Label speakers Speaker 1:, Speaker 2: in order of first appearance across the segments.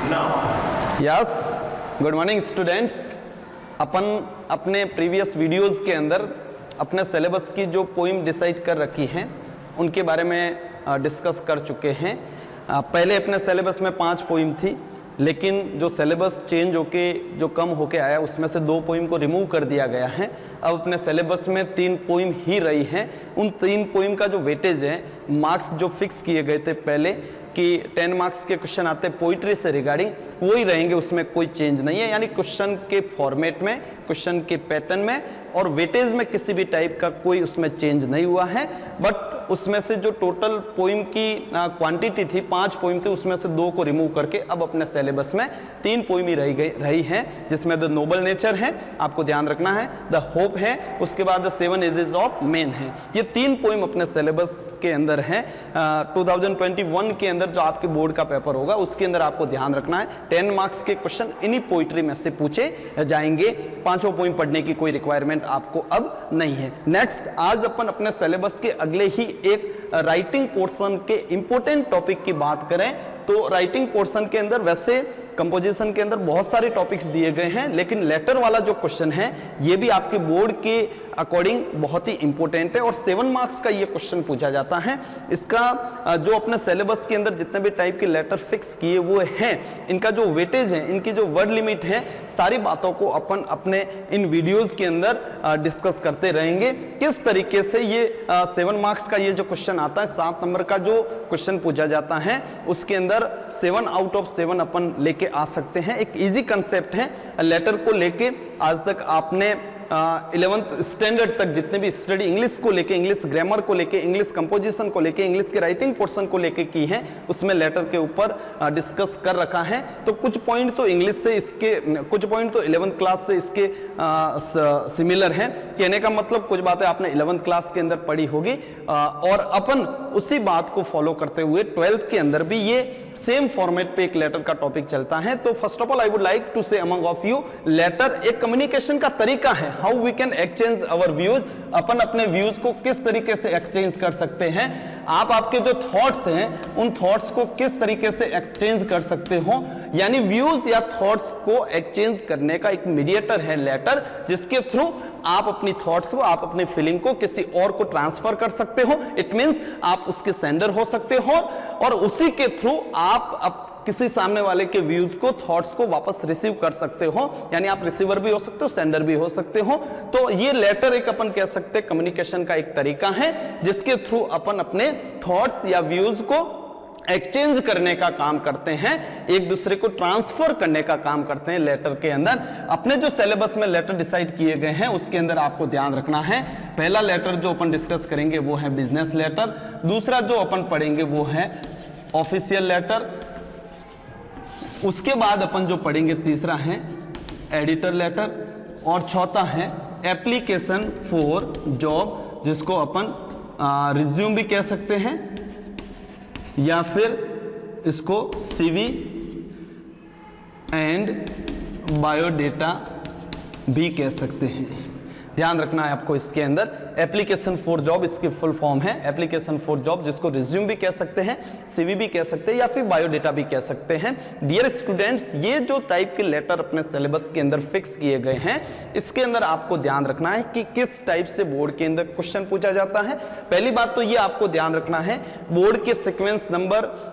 Speaker 1: Yes, good morning students. अपन अपने previous videos के अंदर अपने सिलेबस की जो पोइम डिसाइड कर रखी हैं उनके बारे में डिस्कस कर चुके हैं। पहले अपने सिलेबस में 5 पोइम थी, लेकिन जो सिलेबस चेंज होके जो कम होके आया उसमें से 2 पोइम को रिमूव कर दिया गया है। अब अपने सिलेबस में 3 पोइम ही रही हैं। उन 3 पोइम का जो वेटेज है, मार्क्स जो फिक्स किए गए थे पहले कि 10 मार्क्स के क्वेश्चन आते हैं पोइट्री से रिगार्डिंग, वही रहेंगे, उसमें कोई चेंज नहीं है। यानी क्वेश्चन के फॉर्मेट में, क्वेश्चन के पैटर्न में और वेटेज में किसी भी टाइप का कोई उसमें चेंज नहीं हुआ है। बट उसमें से जो टोटल पोइम की क्वांटिटी थी, 5 पोइम थी, उसमें से 2 को रिमूव करके अब अपने सिलेबस में 3 पोइम ही रही हैं, जिसमें द नोबल नेचर है, आपको ध्यान रखना है, द होप है, उसके बाद द 7 एजेस ऑफ मैन है। ये 3 पोइम अपने सिलेबस के अंदर है। 2021 के अंदर जो आपके बोर्ड का पेपर होगा उसके अंदर आपको ध्यान रखना है 10 मार्क्स के क्वेश्चन इन्हीं पोइट्री में से पूछे जाएंगे। 5 पोइम पढ़ने की कोई रिक्वायरमेंट आपको अब नहीं है। नेक्स्ट, आज अपन अपने सिलेबस के अगले ही एक राइटिंग पोर्शन के इंपॉर्टेंट टॉपिक की बात करें तो राइटिंग पोर्शन के अंदर वैसे कंपोजिशन के अंदर बहुत सारे टॉपिक्स दिए गए हैं, लेकिन लेटर वाला जो क्वेश्चन है ये भी आपके बोर्ड के अकॉर्डिंग बहुत ही इंपॉर्टेंट है और 7 मार्क्स का ये क्वेश्चन पूछा जाता है। इसका जो अपने सिलेबस के अंदर जितने भी टाइप के लेटर फिक्स किए हुए हैं, इनका जो वेटेज है, इनकी जो वर्ड लिमिट है, सारी बातों को अपन अपने इन वीडियोस के अंदर डिस्कस करते रहेंगे। किस तरीके से ये 7 मार्क्स का ये जो क्वेश्चन आता है, 7 नंबर का जो क्वेश्चन पूछा जाता है, उसके अंदर 7 आउट ऑफ 7 अपन लेके आ सकते हैं। एक इजी कंसेप्ट है। लेटर को लेके आज तक आपने 11th स्टैंडर्ड तक जितने भी स्टडी इंग्लिश को लेके, इंग्लिश ग्रामर को लेके, इंग्लिश कंपोजिशन को लेके, इंग्लिश के राइटिंग पोर्शन को लेके की है, उसमें लेटर के ऊपर डिस्कस कर रखा है। तो कुछ पॉइंट तो इंग्लिश से इसके, कुछ पॉइंट तो 11th क्लास से इसके सिमिलर हैं। कहने का मतलब कुछ बातें आपने 11th क्लास के अंदर पढ़ी होगी और अपन उसी बात को फॉलो करते हुए 12th के अंदर भी ये सेम फॉर्मेट पे एक लेटर का टॉपिक चलता है। तो first of all I would like to say among of you, letter एक कम्युनिकेशन का तरीका है। How we can exchange our views, अपन अपने व्यूज को किस तरीके से एक्सचेंज कर सकते हैं, आप आपके जो थॉट्स हैं उन थॉट्स को किस तरीके से एक्सचेंज कर सकते हो। यानी व्यूज या थॉट्स को एक्सचेंज करने का एक मीडिएटर है लेटर, जिसके थ्रू आप अपनी थॉट्स को, आप अपनी फीलिंग को किसी और को ट्रांसफर कर सकते हो। इट मींस आप उसके सेंडर हो सकते हो और उसी के थ्रू आप किसी सामने वाले के व्यूज को, थॉट्स को वापस रिसीव कर सकते हो। यानी आप रिसीवर भी हो सकते हो, सेंडर भी हो सकते हो। तो ये लेटर एक अपन कह सकते हैं कम्युनिकेशन का एक तरीका है, जिसके थ्रू अपन अपने थॉट्स या व्यूज को एक्सचेंज करने का काम करते हैं, एक दूसरे को ट्रांसफर करने का काम करते हैं लेटर के अंदर। अपने जो सिलेबस में लेटर डिसाइड किए गए हैं उसके अंदर आपको ध्यान रखना है, पहला लेटर जो अपन डिस्कस करेंगे वो है बिजनेस लेटर, दूसरा जो अपन पढ़ेंगे वो है ऑफिशियल लेटर, उसके बाद अपन जो पढ़ेंगे तीसरा है एडिटर लेटर और चौथा है एप्लीकेशन फॉर जॉब, जिसको अपन रिज्यूम भी कह सकते हैं या फिर इसको सीवी एंड बायोडेटा भी कह सकते हैं। ध्यान रखना है आपको इसके अंदर, एप्लीकेशन फॉर जॉब इसकी फुल फॉर्म है एप्लीकेशन फॉर जॉब, जिसको रिज्यूम भी कह सकते हैं, सीवी भी कह सकते हैं या फिर बायोडेटा भी कह सकते हैं। डियर स्टूडेंट्स, ये जो टाइप के लेटर अपने सिलेबस के अंदर फिक्स किए गए हैं, इसके अंदर आपको ध्यान रखना है कि किस टाइप से बोर्ड के अंदर क्वेश्चन पूछा जाता है। पहली बात तो ये आपको ध्यान रखना है, बोर्ड के सीक्वेंस नंबर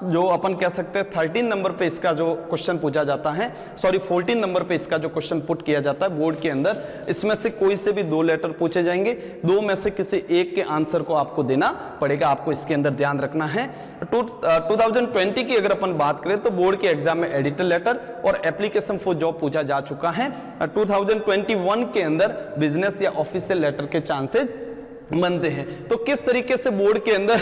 Speaker 1: जो अपन कह सकते हैं 13 नंबर पे इसका जो क्वेश्चन पूछा जाता है, सॉरी 14 नंबर पे इसका जो क्वेश्चन पुट किया जाता है बोर्ड के अंदर, इसमें से कोई से भी 2 लेटर पूछे जाएंगे, 2 में से किसी एक के आंसर को आपको देना पड़ेगा। आपको इसके अंदर ध्यान रखना है। 2020 की अगर अपन बात करें तो बोर्ड के एग्जाम में एडिटर लेटर और एप्लीकेशन फॉर जॉब पूछा जा चुका है। 2021 के अंदर बिजनेस या ऑफिशियल लेटर के चांसेस बनते हैं। तो किस तरीके से बोर्ड के अंदर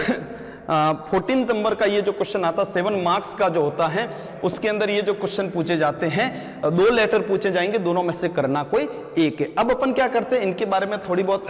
Speaker 1: 14 नंबर का ये जो क्वेश्चन आता है 7 मार्क्स का जो होता है, उसके अंदर ये जो क्वेश्चन पूछे जाते हैं, 2 लेटर पूछे जाएंगे, दोनों में से करना कोई एक है। अब अपन क्या करते हैं, इनके बारे में थोड़ी बहुत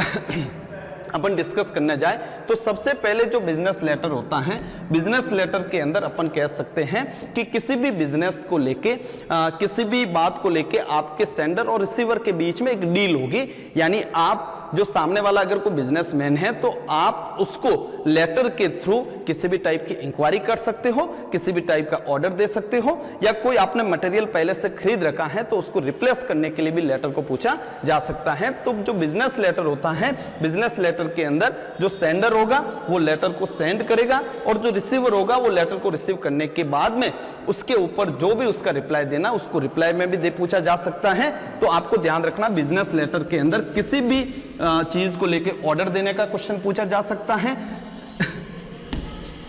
Speaker 1: अपन डिस्कस करने जाए तो सबसे पहले जो बिजनेस लेटर होता है, बिजनेस लेटर के अंदर अपन कह सकते हैं कि किसी भी बिजनेस को लेके, किसी भी बात को लेके आपके सेंडर और रिसीवर के बीच में एक डील होगी। यानी आप जो सामने वाला अगर कोई बिजनेसमैन है तो आप उसको लेटर के थ्रू किसी भी टाइप की इंक्वायरी कर सकते हो, किसी भी टाइप का ऑर्डर दे सकते हो, या कोई आपने मटेरियल पहले से खरीद रखा है तो उसको रिप्लेस करने के लिए भी लेटर को पूछा जा सकता है। तो जो बिजनेस लेटर होता है, बिजनेस लेटर के अंदर जो सेंडर होगा वो लेटर को सेंड करेगा और जो रिसीवर होगा वो लेटर को रिसीव करने के बाद में उसके ऊपर जो भी उसका रिप्लाई देना उसको रिप्लाई में भी दे पूछा जा सकता है। तो आपको ध्यान रखना, बिजनेस लेटर के अंदर किसी भी चीज को लेके ऑर्डर देने का क्वेश्चन पूछा जा सकता है,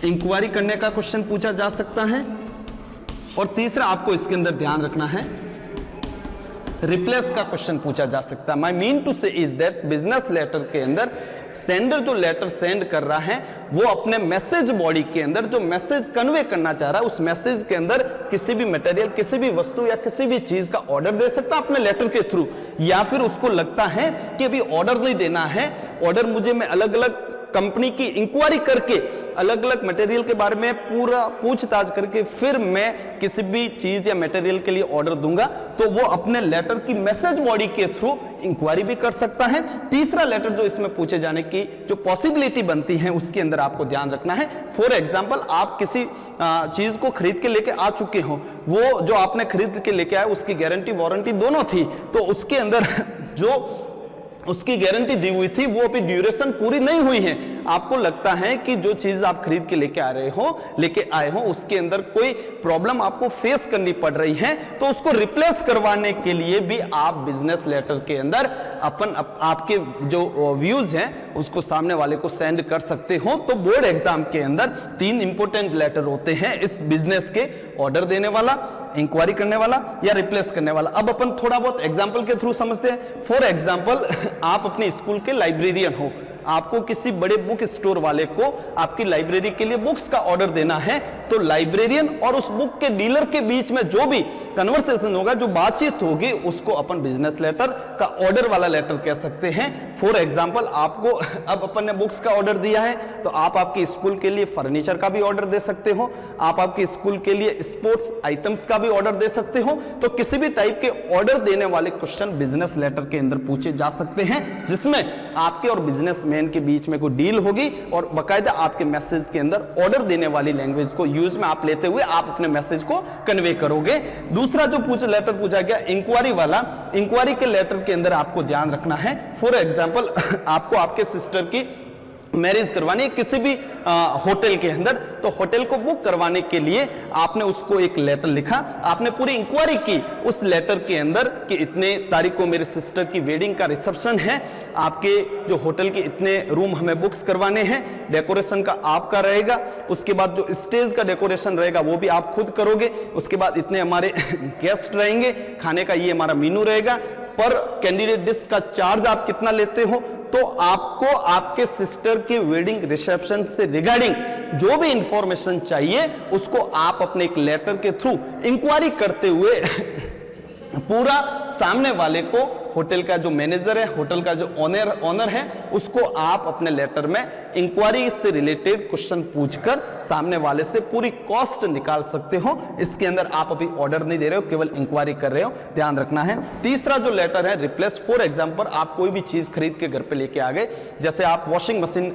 Speaker 1: इंक्वायरी करने का क्वेश्चन पूछा जा सकता है, और तीसरा आपको इसके अंदर ध्यान रखना है रिप्लेस का क्वेश्चन पूछा जा सकता है। माई मीन टू से इज दैट बिजनेस लेटर के अंदर सेंडर जो लेटर सेंड कर रहा है वो अपने मैसेज बॉडी के अंदर जो मैसेज कन्वे करना चाह रहा है उस मैसेज के अंदर किसी भी मटेरियल, किसी भी वस्तु या किसी भी चीज का ऑर्डर दे सकता है अपने लेटर के थ्रू, या फिर उसको लगता है कि अभी ऑर्डर नहीं देना है, ऑर्डर मुझे मैं अलग अलग कंपनी की इंक्वायरी करके अलग अलग मटेरियल के बारे में पूरा पूछताछ करके फिर मैं किसी भी चीज या मटेरियल के लिए ऑर्डर दूंगा, तो वो अपने लेटर की मैसेज बॉडी के थ्रू इंक्वायरी भी कर सकता है। तीसरा लेटर जो इसमें पूछे जाने की जो पॉसिबिलिटी बनती है उसके अंदर आपको ध्यान रखना है। फॉर एग्जांपल, आप किसी चीज को खरीद के लेके आ चुके हो, वो जो आपने खरीद के लेके आए उसकी गारंटी वारंटी दोनों थी, तो उसके अंदर जो उसकी गारंटी दी हुई थी वो अभी ड्यूरेशन पूरी नहीं हुई है, आपको लगता है कि जो चीज आप खरीद के लेके आए हो उसके अंदर कोई प्रॉब्लम आपको फेस करनी पड़ रही है, तो उसको रिप्लेस करवाने के लिए भी आप बिजनेस लेटर के अंदर आपके जो व्यूज हैं उसको सामने वाले को सेंड कर सकते हो। तो बोर्ड एग्जाम के अंदर 3 इंपोर्टेंट लेटर होते हैं इस बिजनेस के, ऑर्डर देने वाला, इंक्वायरी करने वाला या रिप्लेस करने वाला। अब अपन थोड़ा बहुत एग्जाम्पल के थ्रू समझते हैं। फॉर एग्जाम्पल, आप अपने स्कूल के लाइब्रेरियन हो, आपको किसी बड़े बुक स्टोर वाले को आपकी लाइब्रेरी के लिए बुक्स का ऑर्डर देना है, तो लाइब्रेरियन और उस बुक के डीलर के बीच में जो भी कन्वर्सेशन होगा, जो बातचीत होगी, उसको अपन बिजनेस लेटर का ऑर्डर वाला लेटर कह सकते हैं। फॉर एग्जांपल, आपको अब अपन ने बुक्स का ऑर्डर दिया है तो आप आपके स्कूल के लिए फर्नीचर का भी ऑर्डर दे सकते हो, आप आपके स्कूल के लिए स्पोर्ट्स आइटम्स का भी ऑर्डर दे सकते हो। तो किसी भी टाइप के ऑर्डर देने वाले क्वेश्चन बिजनेस लेटर के अंदर पूछे जा सकते हैं, जिसमें आपके और बिजनेस मैन के बीच में कोई डील होगी और बकायदा आपके मैसेज के अंदर ऑर्डर देने वाली लैंग्वेज को यूज में आप लेते हुए आप अपने मैसेज को कन्वे करोगे। दूसरा जो लेटर पूछा गया इंक्वायरी वाला, इंक्वायरी के लेटर के अंदर आपको ध्यान रखना है। फॉर एग्जांपल, आपको आपके सिस्टर की मैरिज करवानी है किसी भी होटल के अंदर, तो होटल को बुक करवाने के लिए आपने उसको एक लेटर लिखा, आपने पूरी इंक्वायरी की उस लेटर के अंदर कि इतने तारीख को मेरे सिस्टर की वेडिंग का रिसेप्शन है, आपके जो होटल के इतने रूम हमें बुक्स करवाने हैं, डेकोरेशन का आपका रहेगा, उसके बाद जो स्टेज का डेकोरेशन रहेगा वो भी आप खुद करोगे, उसके बाद इतने हमारे गेस्ट रहेंगे, खाने का ये हमारा मेनू रहेगा, पर कैंडिडेट डिश का चार्ज आप कितना लेते हो। तो आपको आपके सिस्टर के वेडिंग रिसेप्शन से रिगार्डिंग जो भी इंफॉर्मेशन चाहिए उसको आप अपने एक लेटर के थ्रू इंक्वायरी करते हुए पूरा सामने वाले को, होटल का जो मैनेजर है, होटल का जो ऑनर है, उसको आप अपने लेटर में इंक्वायरी से रिलेटेड क्वेश्चन पूछकर सामने वाले से पूरी कॉस्ट निकाल सकते हो। इसके अंदर आप अभी ऑर्डर नहीं दे रहे हो, केवल इंक्वायरी कर रहे हो, ध्यान रखना है। तीसरा जो लेटर है रिप्लेस। फॉर एग्जांपल, आप कोई भी चीज खरीद के घर पे लेके आ गए, जैसे आप वॉशिंग मशीन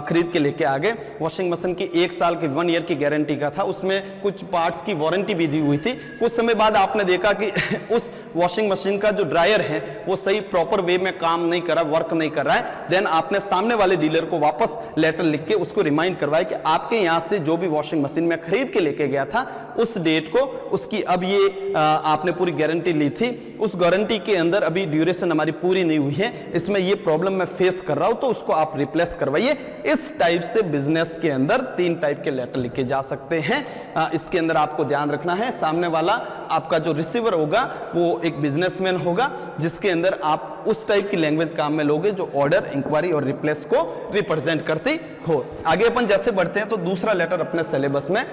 Speaker 1: खरीद के लेके आ गए, वॉशिंग मशीन की 1 साल की 1 ईयर की गारंटी का था, उसमें कुछ पार्ट्स की वारंटी भी दी हुई थी। कुछ समय बाद आपने देखा कि उस वॉशिंग मशीन का जो ड्रायर है वो सही प्रॉपर वे में काम नहीं कर रहा, वर्क नहीं कर रहा है। देन आपने सामने वाले डीलर को वापस लेटर लिख के उसको रिमाइंड करवाया कि आपके यहां से जो भी वॉशिंग मशीन में खरीद के लेके गया था उस डेट को, उसकी अब ये आपने पूरी गारंटी ली थी, उस गारंटी के अंदर अभी ड्यूरेशन हमारी पूरी नहीं हुई है, इसमें ये प्रॉब्लम मैं फेस कर रहा हूं, तो उसको आप रिप्लेस करवाइए। इस टाइप से बिजनेस के अंदर 3 टाइप के लेटर लिखे जा सकते हैं। इसके अंदर आपको ध्यान रखना है, सामने वाला आपका जो रिसीवर होगा वो एक बिजनेसमैन होगा, जिसके अंदर आप उस टाइप की लैंग्वेज काम में लोगे जो ऑर्डर, इंक्वायरी और रिप्लेस को रिप्रेजेंट करती हो। आगे अपन जैसे बढ़ते हैं तो दूसरा लेटर अपने सिलेबस में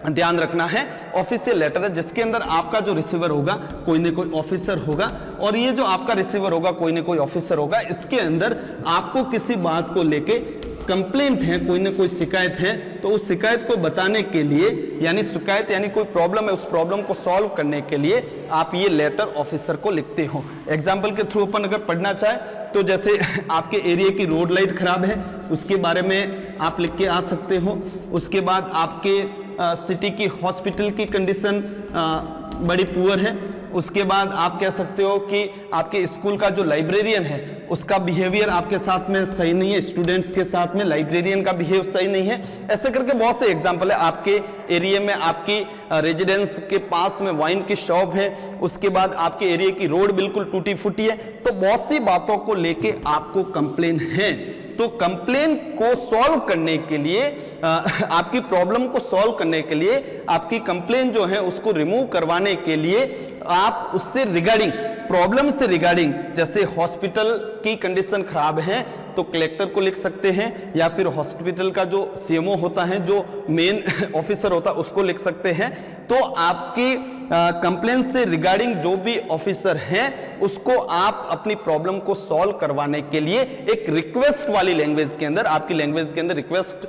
Speaker 1: ध्यान रखना है ऑफिशियल लेटर है, जिसके अंदर आपका जो रिसीवर होगा कोई ना कोई ऑफिसर होगा, और ये जो आपका रिसीवर होगा कोई ना कोई ऑफिसर होगा, इसके अंदर आपको किसी बात को लेके कंप्लेंट है, कोई ना कोई शिकायत है, तो उस शिकायत को बताने के लिए, यानी शिकायत यानी कोई प्रॉब्लम है, उस प्रॉब्लम को सॉल्व करने के लिए आप ये लेटर ऑफिसर को लिखते हो। एग्जाम्पल के थ्रू अपन अगर पढ़ना चाहे तो जैसे आपके एरिया की रोड लाइट खराब है, उसके बारे में आप लिख के आ सकते हो। उसके बाद आपके सिटी की हॉस्पिटल की कंडीशन बड़ी पुअर है। उसके बाद आप कह सकते हो कि आपके स्कूल का जो लाइब्रेरियन है उसका बिहेवियर आपके साथ में सही नहीं है, स्टूडेंट्स के साथ में लाइब्रेरियन का बिहेव सही नहीं है। ऐसे करके बहुत से एग्जांपल है। आपके एरिया में आपकी रेजिडेंस के पास में वाइन की शॉप है, उसके बाद आपके एरिया की रोड बिल्कुल टूटी फूटी है। तो बहुत सी बातों को लेके आपको कंप्लेन है। तो कंप्लेन को सॉल्व करने के लिए, आपकी प्रॉब्लम को सॉल्व करने के लिए, आपकी कंप्लेन जो है उसको रिमूव करवाने के लिए आप उससे रिगार्डिंग, प्रॉब्लम से रिगार्डिंग, जैसे हॉस्पिटल की कंडीशन खराब है तो कलेक्टर को लिख सकते हैं, या फिर हॉस्पिटल का जो सीएमओ होता है, जो मेन ऑफिसर होता है, उसको लिख सकते हैं। तो आपकी कंप्लेन से रिगार्डिंग जो भी ऑफिसर हैं उसको आप अपनी प्रॉब्लम को सॉल्व करवाने के लिए एक रिक्वेस्ट वाली लैंग्वेज के अंदर, आपकी लैंग्वेज के अंदर रिक्वेस्ट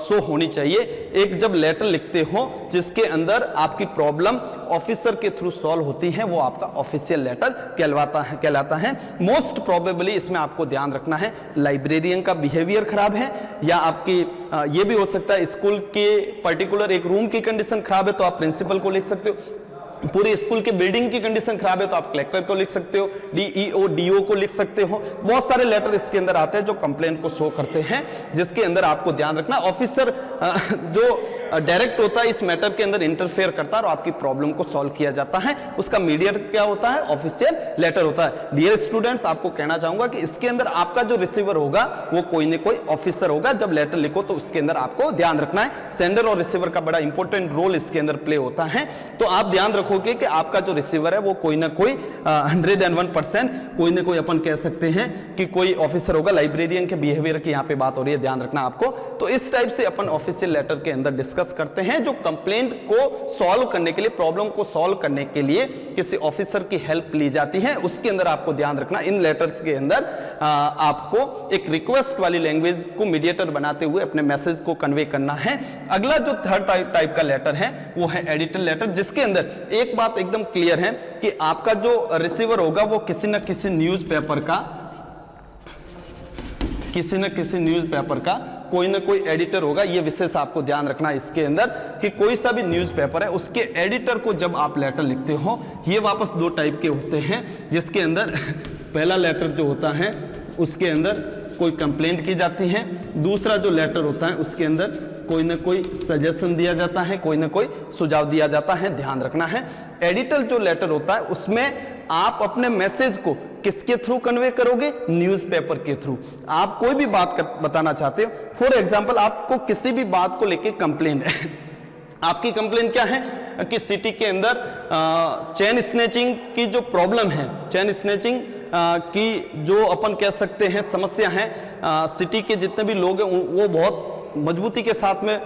Speaker 1: शो होनी चाहिए। एक जब लेटर लिखते हो जिसके अंदर आपकी प्रॉब्लम ऑफिसर के थ्रू सॉल्व होती है, वो आपका ऑफिशियल लेटर कहलाता है। मोस्ट प्रोबेबली इसमें आपको ध्यान रखना है, लाइब्रेरियन का बिहेवियर खराब है, या आपकी ये भी हो सकता है स्कूल के पर्टिकुलर एक रूम की कंडीशन खराब है तो आप प्रिंसिपल को लिख सकते हो। पूरी स्कूल की बिल्डिंग की कंडीशन खराब है तो आप कलेक्टर को लिख सकते हो, डीईओ डीओ को लिख सकते हो। बहुत सारे लेटर इसके अंदर आते हैं जो कंप्लेंट को शो करते हैं, जिसके अंदर आपको ध्यान रखना ऑफिसर जो डायरेक्ट होता है इस मैटर के अंदर इंटरफेयर करता है और आपकी प्रॉब्लम को सॉल्व किया जाता है। उसका मीडिएटर क्या होता है? ऑफिशियल लेटर होता है। डियर स्टूडेंट्स, आपको कहना चाहूंगा कि इसके अंदर आपका जो रिसीवर होगा वो कोई ना कोई ऑफिसर होगा। जब लेटर लिखो तो उसके अंदर आपको ध्यान रखना है, सेंडर और रिसीवर का बड़ा इंपॉर्टेंट रोल इसके अंदर प्ले होता है। तो आप ध्यान रखोगे कि आपका जो रिसीवर है वो कोई ना कोई 101% कोई ना कोई अपन कह सकते हैं कि कोई ऑफिसर होगा। लाइब्रेरियन के बिहेवियर की यहाँ पे बात हो रही है, ध्यान रखना आपको। तो इस टाइप से अपन ऑफिशियल लेटर के अंदर डिस्कस करते हैं जो कंप्लेंट को सॉल्व करने के लिए, प्रॉब्लम को सॉल्व करने के लिए किसी ऑफिसर की हेल्प ली जाती है। उसके अंदर आपको ध्यान रखना, इन लेटर्स के अंदर आपको एक रिक्वेस्ट वाली लैंग्वेज को मीडिएटर बनाते हुए अपने मैसेज को कन्वे करना है। अगला जो थर्ड टाइप का लेटर है वो है एडिटर लेटर, जिसके अंदर एक बात एकदम क्लियर है कि आपका जो रिसीवर होगा वो किसी न किसी न्यूज़पेपर का कोई ना कोई एडिटर होगा। ये विशेष आपको ध्यान रखना है इसके अंदर कि कोई सा भी न्यूज़पेपर है उसके एडिटर को जब आप लेटर लिखते हो, ये वापस दो टाइप के होते हैं, जिसके अंदर पहला लेटर जो होता है उसके अंदर कोई कंप्लेंट की जाती है, दूसरा जो लेटर होता है उसके अंदर कोई ना कोई सजेशन दिया जाता है, कोई ना कोई सुझाव दिया जाता है। ध्यान रखना है, एडिटर जो लेटर होता है उसमें आप अपने मैसेज को किसके थ्रू कन्वे करोगे? न्यूज़पेपर के थ्रू। आप कोई भी बात बताना चाहते हो, फॉर एग्जांपल आपको किसी भी बात को लेके कंप्लेन है आपकी कंप्लेन क्या है कि सिटी के अंदर चेन स्नैचिंग की जो प्रॉब्लम है, चेन स्नैचिंग की जो अपन कह सकते हैं समस्या है, सिटी के जितने भी लोग हैं वो बहुत मजबूती के साथ में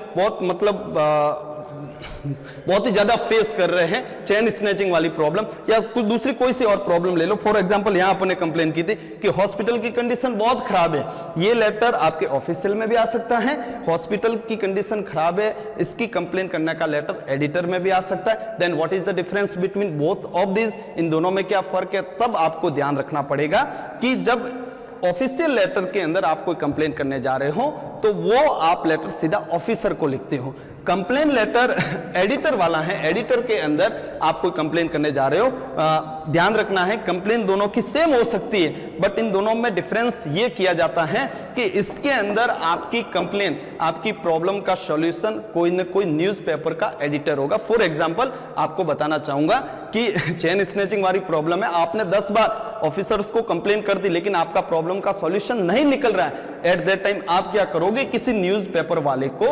Speaker 1: बहुत ही ज्यादा फेस कर रहे हैं चेन स्नैचिंग वाली प्रॉब्लम, या कुछ दूसरी कोई सी और प्रॉब्लम ले लो। फॉर एग्जांपल यहां अपने कंप्लेन की थी कि हॉस्पिटल की कंडीशन बहुत खराब है। ये लेटर आपके ऑफिशियल में भी आ सकता है, हॉस्पिटल की कंडीशन खराब है इसकी कंप्लेन करने का लेटर एडिटर में भी आ सकता है। Then what is the difference between both of this? इन दोनों में क्या फर्क है? तब आपको ध्यान रखना पड़ेगा कि जब ऑफिशियल लेटर के अंदर आप कोई कंप्लेन करने जा रहे हो तो वो आप लेटर सीधा ऑफिसर को लिखते हो। कंप्लेन लेटर एडिटर वाला है, एडिटर के अंदर आप कोई कंप्लेन करने जा रहे हो, ध्यान रखना है कंप्लेन दोनों की सेम हो सकती है, बट इन दोनों में डिफरेंस ये किया जाता है कि इसके अंदर आपकी कंप्लेन, आपकी प्रॉब्लम का सॉल्यूशन कोई ना कोई न्यूज़पेपर का एडिटर होगा। फॉर एग्जांपल आपको बताना चाहूंगा कि चेन स्नैचिंग वाली प्रॉब्लम है, आपने 10 बार ऑफिसर्स को कंप्लेन कर दी लेकिन आपका प्रॉब्लम का सॉल्यूशन नहीं निकल रहा है। एट दैट टाइम आप क्या करोगे? किसी न्यूज़पेपर वाले को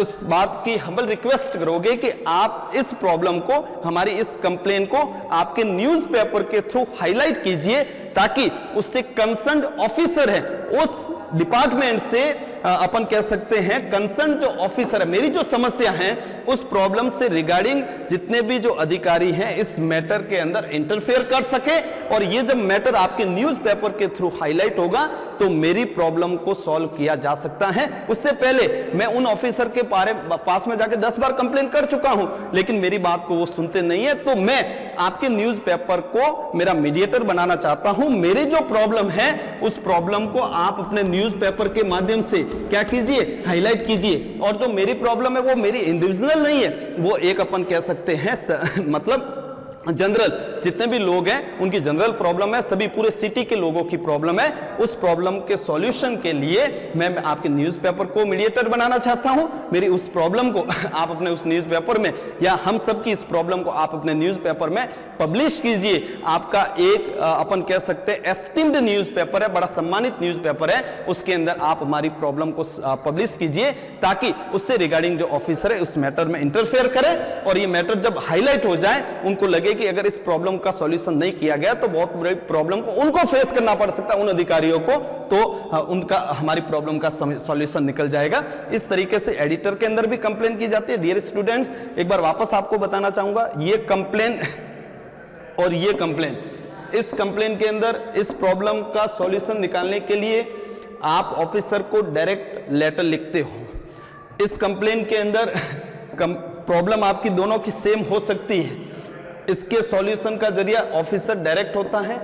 Speaker 1: इस बात की हम्बल रिक्वेस्ट करोगे कि आप इस प्रॉब्लम को, हमारी इस कंप्लेन को आपके न्यूज़पेपर के थ्रू हाईलाइट कीजिए ताकि उससे कंसर्न ऑफिसर है उस डिपार्टमेंट से अपन कह सकते हैं कंसर्न जो ऑफिसर है, मेरी जो समस्या है उस प्रॉब्लम से रिगार्डिंग जितने भी जो अधिकारी हैं इस मैटर के अंदर इंटरफेयर कर सके, और ये जब मैटर आपके न्यूज़पेपर के थ्रू हाईलाइट होगा तो मेरी प्रॉब्लम को सॉल्व किया जा सकता है। उससे पहले मैं उन ऑफिसर के पास में जाके 10 बार कंप्लेन कर चुका हूं, लेकिन मेरी बात को वो सुनते नहीं है, तो मैं आपके न्यूज़पेपर को मेरा मीडिएटर बनाना चाहता हूं। मेरी जो प्रॉब्लम है उस प्रॉब्लम को आप अपने न्यूज़पेपर के माध्यम से क्या कीजिए, हाईलाइट कीजिए। और जो मेरी प्रॉब्लम है वो मेरी इंडिविजुअल नहीं है, वो एक अपन कह सकते हैं मतलब जनरल जितने भी लोग हैं उनकी जनरल प्रॉब्लम है, सभी पूरे सिटी के लोगों की प्रॉब्लम है। उस प्रॉब्लम के सॉल्यूशन के लिए मैं आपके न्यूज़पेपर को मीडिएटर बनाना चाहता हूं। मेरी उस प्रॉब्लम को आप अपने उस न्यूज़पेपर में, या हम सब की इस प्रॉब्लम को आप अपने न्यूज़पेपर में पब्लिश कीजिए। आपका एक अपन कह सकते हैं एस्टीम्ड न्यूज़पेपर है, बड़ा सम्मानित न्यूज़पेपर है, उसके अंदर आप हमारी प्रॉब्लम को पब्लिश कीजिए ताकि उससे रिगार्डिंग जो ऑफिसर है उस मैटर में इंटरफेयर करे, और ये मैटर जब हाईलाइट हो जाए उनको लगे कि अगर इस प्रॉब्लम का सॉल्यूशन नहीं किया गया तो बहुत बड़ी प्रॉब्लम को उनको फेस करना पड़ सकता है, उन अधिकारियों को, तो उनका हमारी प्रॉब्लम का सॉल्यूशन निकल जाएगा। इस तरीके से एडिटर के अंदर भी कंप्लेन की जाती है। डियर स्टूडेंट्स, एक बार वापस आपको बताना चाहूंगा, ये कंप्लेन और ये कंप्लेन, इस कंप्लेन के अंदर इस प्रॉब्लम का सॉल्यूशन निकालने के लिए आप ऑफिसर को डायरेक्ट लेटर लिखते हो। इस कंप्लेन के अंदर प्रॉब्लम आपकी दोनों की सेम हो सकती है, इसके सॉल्यूशन का जरिया ऑफिसर डायरेक्ट होता है,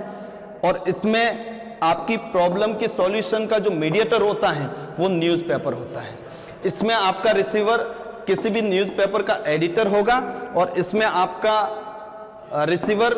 Speaker 1: और इसमें आपकी प्रॉब्लम के सॉल्यूशन का जो मीडिएटर होता है वो न्यूज़पेपर होता है। इसमें आपका रिसीवर किसी भी न्यूज़पेपर का एडिटर होगा, और इसमें आपका रिसीवर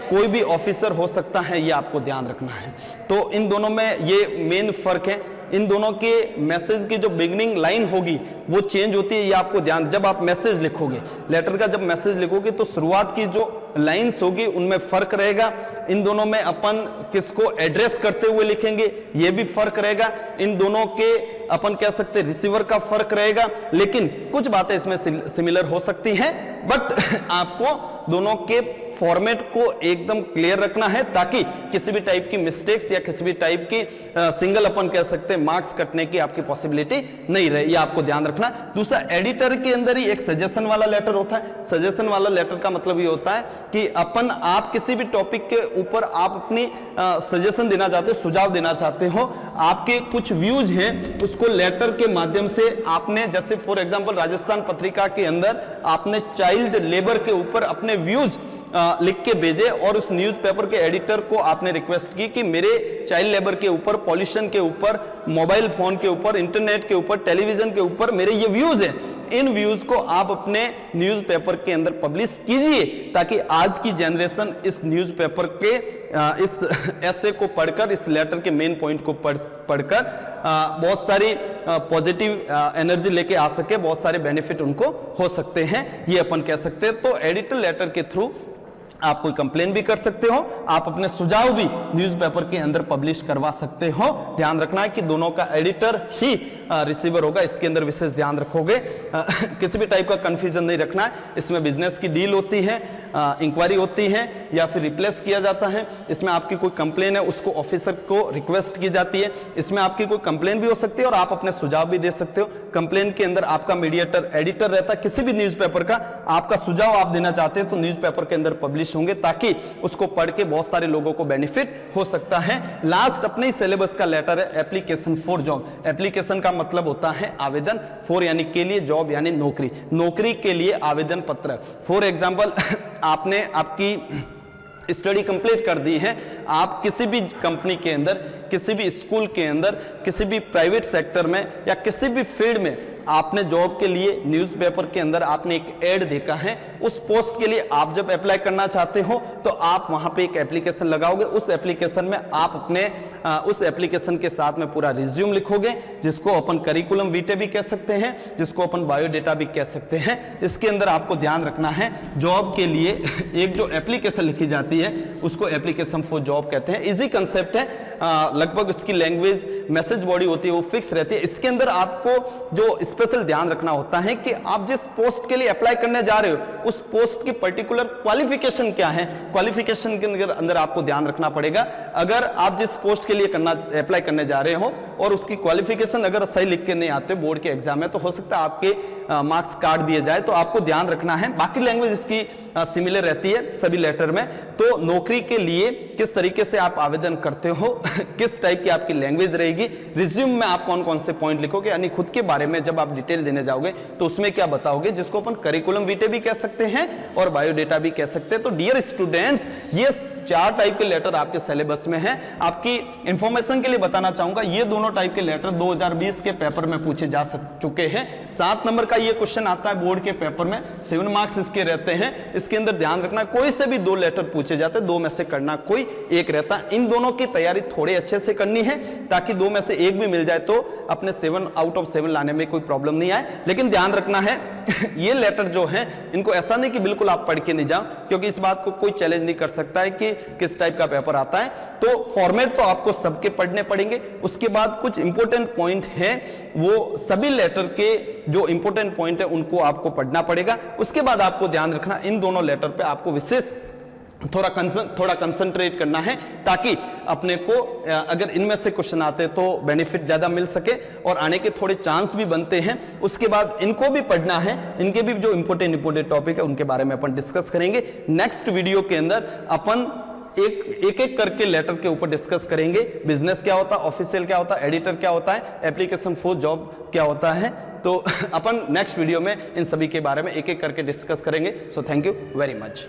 Speaker 1: कोई भी ऑफिसर हो सकता है, ये आपको ध्यान रखना है। तो इन दोनों में ये मेन फर्क है। इन दोनों के मैसेज की जो बिगनिंग लाइन होगी वो चेंज होती है, ये आपको ध्यान, जब आप मैसेज लिखोगे, लेटर का जब मैसेज लिखोगे तो शुरुआत की जो लाइंस होगी उनमें फर्क रहेगा। इन दोनों में अपन किसको एड्रेस करते हुए लिखेंगे ये भी फर्क रहेगा। इन दोनों के अपन कह सकते हैं रिसीवर का फर्क रहेगा, लेकिन कुछ बातें इसमें सिमिलर हो सकती हैं, बट आपको दोनों के फॉर्मेट को एकदम क्लियर रखना है ताकि किसी भी टाइप की मिस्टेक्स या किसी भी टाइप की सिंगल अपन कह सकते हैं मार्क्स कटने की आपकी पॉसिबिलिटी नहीं रहे, ये आपको ध्यान रखना। दूसरा, एडिटर के अंदर ही एक सजेशन वाला लेटर होता है। सजेशन वाला लेटर का मतलब ये होता है कि आप किसी भी टॉपिक के ऊपर आप अपनी सजेशन देना चाहते हो, सुझाव देना चाहते हो, आपके कुछ व्यूज हैं उसको लेटर के माध्यम से आपने, जैसे फॉर एग्जांपल राजस्थान पत्रिका के अंदर आपने चाइल्ड लेबर के ऊपर अपने व्यूज लिख के भेजे, और उस न्यूज़पेपर के एडिटर को आपने रिक्वेस्ट की कि मेरे चाइल्ड लेबर के ऊपर, पॉल्यूशन के ऊपर, मोबाइल फोन के ऊपर, इंटरनेट के ऊपर, टेलीविजन के ऊपर मेरे ये व्यूज हैं, इन व्यूज को आप अपने न्यूज़पेपर के अंदर पब्लिश कीजिए ताकि आज की जनरेशन इस न्यूज़पेपर के इस ऐसे को पढ़कर, इस लेटर के मेन पॉइंट को पढ़कर बहुत सारी पॉजिटिव एनर्जी लेके आ सके, बहुत सारे बेनिफिट उनको हो सकते हैं, ये अपन कह सकते हैं। तो एडिटर लेटर के थ्रू आप कोई कंप्लेन भी कर सकते हो, आप अपने सुझाव भी न्यूज़पेपर के अंदर पब्लिश करवा सकते हो। ध्यान रखना है कि दोनों का एडिटर ही रिसीवर होगा, इसके अंदर विशेष ध्यान रखोगे। किसी भी टाइप का कंफ्यूजन नहीं रखना है। इसमें बिजनेस की डील होती है, इंक्वायरी होती है, या फिर रिप्लेस किया जाता है। इसमें आपकी कोई कंप्लेन है उसको ऑफिसर को रिक्वेस्ट की जाती है। इसमें आपकी कोई कंप्लेन भी हो सकती है और आप अपने सुझाव भी दे सकते हो। कंप्लेन के अंदर आपका मीडिएटर एडिटर रहता है किसी भी न्यूज़पेपर का। आपका सुझाव आप देना चाहते हैं तो न्यूज़पेपर के अंदर पब्लिश होंगे ताकि उसको पढ़ के बहुत सारे लोगों को बेनिफिट हो सकता है। लास्ट अपने ही सिलेबस का लेटर है एप्लीकेशन फॉर जॉब। एप्लीकेशन का मतलब होता है आवेदन, फॉर यानी के लिए, जॉब यानी नौकरी, नौकरी के लिए आवेदन पत्र। फॉर एग्जाम्पल आपने आपकी स्टडी कंप्लीट कर दी है, आप किसी भी कंपनी के अंदर, किसी भी स्कूल के अंदर, किसी भी प्राइवेट सेक्टर में या किसी भी फील्ड में आपने जॉब के लिए न्यूज़पेपर के अंदर आपने एक ऐड देखा है, उस पोस्ट के लिए आप जब अप्लाई करना चाहते हो तो आप वहां पे एक एप्लीकेशन लगाओगे। उस एप्लीकेशन में आप अपने उस एप्लीकेशन के साथ में पूरा रिज्यूम लिखोगे, जिसको अपन करिकुलम वीटे भी कह सकते हैं, जिसको अपन बायोडेटा भी कह सकते हैं। इसके अंदर आपको ध्यान रखना है, जॉब के लिए एक जो एप्लीकेशन लिखी जाती है उसको एप्लीकेशन फॉर जॉब कहते हैं। इजी कंसेप्ट है, लगभग इसकी लैंग्वेज मैसेज बॉडी होती है वो फिक्स रहती है। इसके अंदर आपको जो स्पेशल ध्यान रखना होता है कि आप जिस पोस्ट के लिए अप्लाई करने जा रहे हो उस पोस्ट की पर्टिकुलर क्वालिफिकेशन क्या है, क्वालिफिकेशन के अंदर आपको ध्यान रखना पड़ेगा। अगर आप जिस पोस्ट के लिए अप्लाई करने जा रहे हो और उसकी क्वालिफिकेशन अगर सही लिख के नहीं आते बोर्ड के एग्जाम में, तो हो सकता है आपके मार्क्स काट दिए जाए, तो आपको ध्यान रखना है। बाकी लैंग्वेज इसकी सिमिलर रहती है सभी लेटर में। तो नौकरी के लिए किस तरीके से आप आवेदन करते हो, किस टाइप की आपकी लैंग्वेज रहेगी, रिज्यूम में आप कौन कौन से पॉइंट लिखोगे, यानी खुद के बारे में जब आप डिटेल देने जाओगे तो उसमें क्या बताओगे, जिसको अपन करिकुलम वीटे भी कह सकते हैं और बायोडेटा भी कह सकते हैं। तो डियर स्टूडेंट्स, ये 4 टाइप के लेटर आपके सिलेबस में हैं। आपकी इंफॉर्मेशन के लिए बताना चाहूंगा, ये दोनों टाइप के लेटर 2020 के पेपर में पूछे जा चुके हैं। 7 नंबर का ये क्वेश्चन आता है बोर्ड के पेपर में, 7 मार्क्स इसके रहते हैं। इसके अंदर ध्यान रखना, कोई से भी 2 लेटर पूछे जाते हैं, 2 में से करना कोई एक रहता है। इन दोनों की तैयारी थोड़े अच्छे से करनी है ताकि 2 में से एक भी मिल जाए तो अपने 7 आउट ऑफ 7 लाने में कोई प्रॉब्लम नहीं आए। लेकिन ध्यान रखना है ये लेटर जो है इनको ऐसा नहीं कि बिल्कुल आप पढ़ के नहीं जाओ, क्योंकि इस बात को कोई चैलेंज नहीं कर सकता है कि किस टाइप का पेपर आता है। तो फॉर्मेट तो आपको सबके पढ़ने पड़ेंगे। उसके बाद कुछ इंपॉर्टेंट पॉइंट है, वो सभी लेटर के जो इंपॉर्टेंट पॉइंट है उनको आपको पढ़ना पड़ेगा। उसके बाद आपको ध्यान रखना, इन दोनों लेटर पे आपको विशेष थोड़ा कंसंट्रेट करना है ताकि अपने को अगर इनमें से क्वेश्चन आते तो बेनिफिट ज्यादा मिल सके और आने के थोड़े चांस भी बनते हैं। उसके बाद इनको भी पढ़ना है, इनके भी जो इंपॉर्टेंट टॉपिक है उनके बारे में अपन डिस्कस करेंगे। नेक्स्ट वीडियो के अंदर अपन एक करके लेटर के ऊपर डिस्कस करेंगे। बिजनेस क्या होता है, ऑफिशियल क्या होता है, एडिटर क्या होता है, एप्लीकेशन फॉर जॉब क्या होता है। तो अपन नेक्स्ट वीडियो में इन सभी के बारे में एक करके डिस्कस करेंगे। So thank you very much.